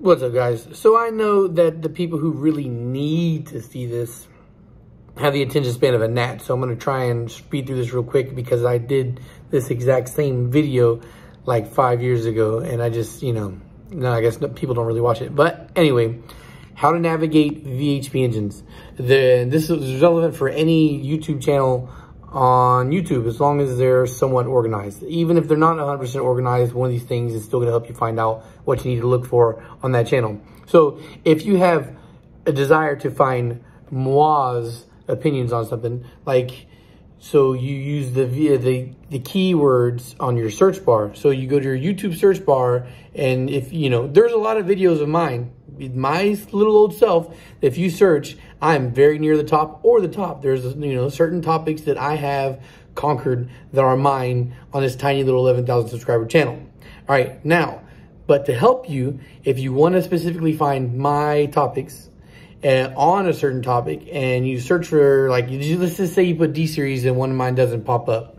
What's up, guys? So I know that the people who really need to see this have the attention span of a gnat. So I'm going to try and speed through this real quick because I did this exact same video like 5 years ago. And I just, no, I guess people don't really watch it. But anyway, how to navigate VHB engines. This is relevant for any YouTube channel on YouTube, as long as they're somewhat organized. Even if they're not 100% organized, one of these things is still going to help you find out what you need to look for on that channel. So if you have a desire to find Moa's opinions on something, like, so you use the keywords on your search bar. So you go to your YouTube search bar, and if, there's a lot of videos of mine, my little old self, if you search, I'm very near the top or the top. There's, certain topics that I have conquered that are mine on this tiny little 11,000 subscriber channel. All right, now, but to help you, if you want to specifically find my topics on a certain topic, and you search for, like, let's just say you put D series and one of mine doesn't pop up.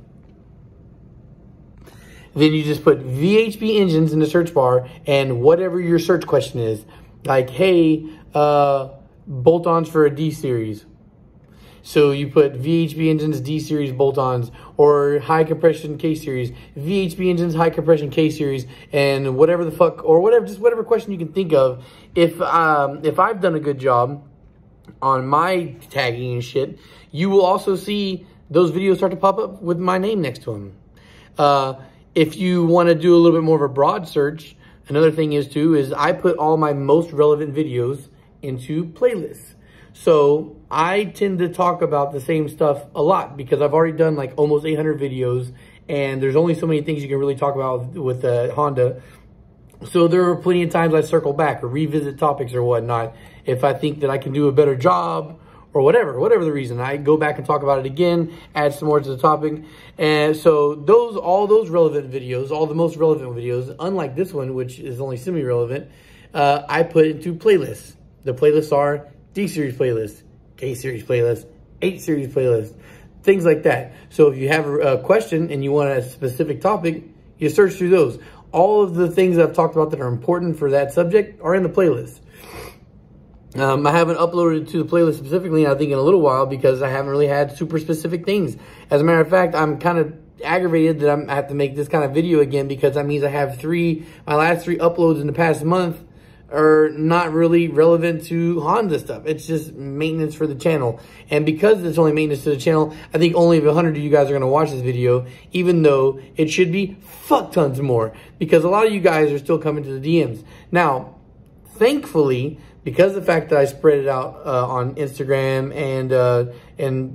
Then you just put VHB engines in the search bar and whatever your search question is. Like, hey, bolt-ons for a D series. So you put VHB engines, D series bolt-ons, or high compression K series, VHB engines, high compression K series, and whatever the fuck, or whatever, just whatever question you can think of. If I've done a good job on my tagging and shit, you will also see those videos start to pop up with my name next to them. If you want to do a little bit more of a broad search, another thing is I put all my most relevant videos into playlists. So I tend to talk about the same stuff a lot because I've already done like almost 800 videos, and there's only so many things you can really talk about with Honda. So there are plenty of times I circle back or revisit topics or whatnot. If I think that I can do a better job or whatever the reason, I go back and talk about it again, add some more to the topic. And so all those relevant videos, all the most relevant videos, unlike this one, which is only semi-relevant, I put into playlists. The playlists are D series playlist, K series playlist, 8 series playlist, things like that. So if you have a question and you want a specific topic, you search through those. All of the things I've talked about that are important for that subject are in the playlist. I haven't uploaded to the playlist specifically, I think, in a little while because I haven't really had super specific things. As a matter of fact, I'm kind of aggravated that I have to make this kind of video again because that means I have my last 3 uploads in the past month are not really relevant to Honda stuff. It's just maintenance for the channel. And because it's only maintenance to the channel, I think only 100 of you guys are going to watch this video, even though it should be fuck tons more because a lot of you guys are still coming to the DMs. Now, thankfully, because of the fact that I spread it out on Instagram and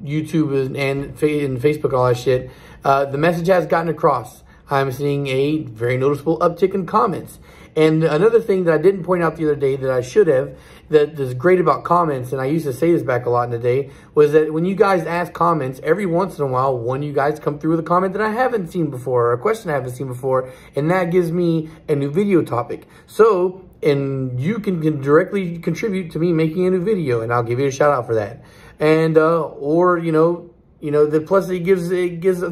YouTube and Facebook, all that shit, the message has gotten across. I'm seeing a very noticeable uptick in comments. And another thing that I didn't point out the other day that I should have, that is great about comments, and I used to say this back a lot in the day, was that when you guys ask comments, every once in a while, one of you guys come through with a comment that I haven't seen before, or a question I haven't seen before, and that gives me a new video topic. So, and you can directly contribute to me making a new video, and I'll give you a shout out for that. And, or, plus it gives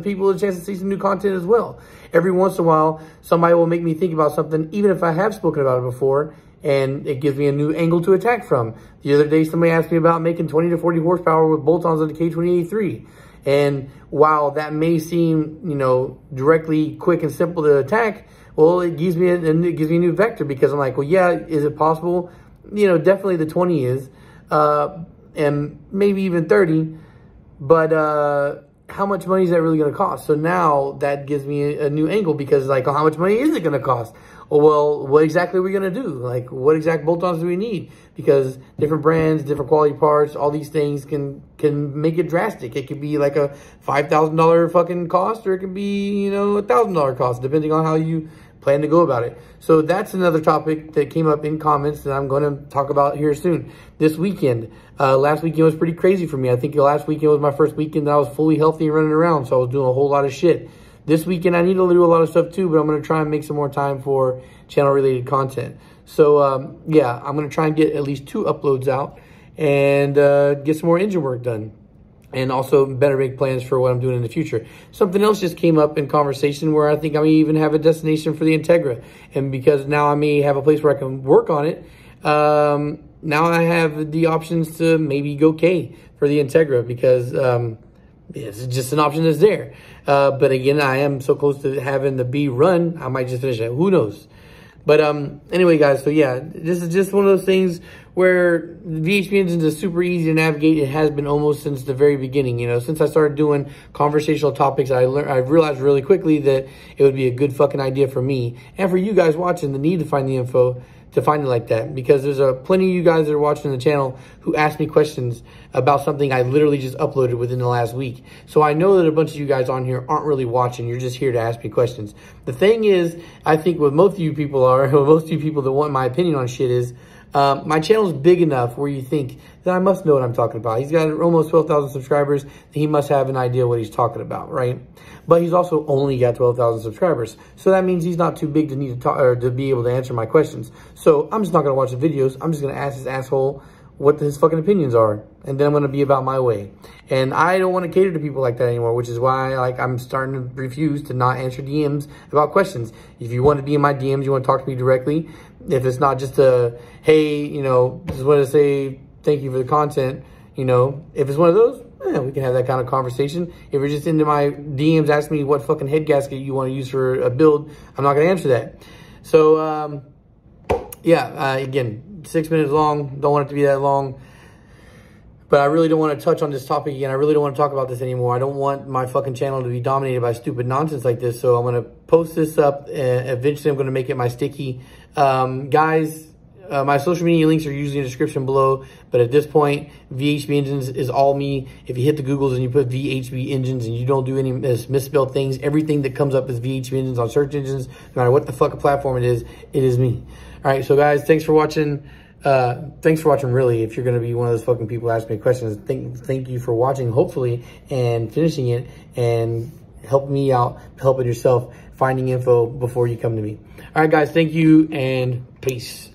people a chance to see some new content as well. Every once in a while, somebody will make me think about something, even if I have spoken about it before, and it gives me a new angle to attack from. The other day, somebody asked me about making 20 to 40 horsepower with bolt-ons on the K2083. And while that may seem, directly quick and simple to attack, well, it gives me a new vector because I'm like, well, yeah, is it possible? Definitely the 20 is, and maybe even 30. But how much money is that really going to cost? So now that gives me a new angle because, like, how much money is it going to cost? Well, what exactly are we going to do? Like, what exact bolt-ons do we need? Because different brands, different quality parts, all these things can make it drastic. It could be like a $5,000 fucking cost, or it could be, $1,000 cost, depending on how you plan to go about it. So that's another topic that came up in comments that I'm going to talk about here soon. This weekend, last weekend was pretty crazy for me. I think the last weekend was my first weekend that I was fully healthy and running around, so I was doing a whole lot of shit. This weekend, I need to do a lot of stuff too, but I'm going to try and make some more time for channel-related content. So, yeah, I'm going to try and get at least 2 uploads out and get some more engine work done. and also better make plans for what I'm doing in the future. Something else just came up in conversation where I think I may even have a destination for the Integra. And because now I may have a place where I can work on it, now I have the options to maybe go K for the Integra, because it's just an option that's there. But again, I am so close to having the B run, I might just finish it. Who knows? But anyway, guys, so yeah, this is just one of those things where VHB Engines is super easy to navigate. It has been almost since the very beginning. You know, since I started doing conversational topics, I realized really quickly that it would be a good fucking idea for me and for you guys watching the need to find the info, to find it like that, because there's plenty of you guys that are watching the channel who ask me questions about something I literally just uploaded within the last week. So I know that a bunch of you guys on here aren't really watching. You're just here to ask me questions. The thing is, I think what most of you people are, what most of you people that want my opinion on shit is, my channel's big enough where you think that I must know what I'm talking about. He's got almost 12,000 subscribers. He must have an idea what he's talking about, right? But he's also only got 12,000 subscribers. So that means he's not too big to need to talk, or to be able to answer my questions. So I'm just not going to watch the videos. I'm just going to ask this asshole what his fucking opinions are. And then I'm going to be about my way. And I don't want to cater to people like that anymore, which is why I'm starting to refuse to not answer DMs about questions. If you want to be in my DMs, you want to talk to me directly. If it's not just a, hey, you know, just want to say thank you for the content, you know, if it's one of those, we can have that kind of conversation. If you're just into my DMs, ask me what fucking head gasket you want to use for a build, I'm not going to answer that. So, yeah, again, 6 minutes long. Don't want it to be that long. But I really don't want to touch on this topic again. I really don't want to talk about this anymore. I don't want my fucking channel to be dominated by stupid nonsense like this. So I'm going to post this up. And eventually, I'm going to make it my sticky. Guys, my social media links are usually in the description below. But at this point, VHB Engines is all me. If you hit the Googles and you put VHB Engines and you don't do any misspelled things, everything that comes up is VHB Engines on search engines. No matter what the fuck platform it is me. All right, so guys, thanks for watching. Thanks for watching, really. If you're going to be one of those fucking people asking me questions, thank you for watching, hopefully, and finishing it and helping me out, helping yourself, finding info before you come to me. All right, guys, thank you and peace.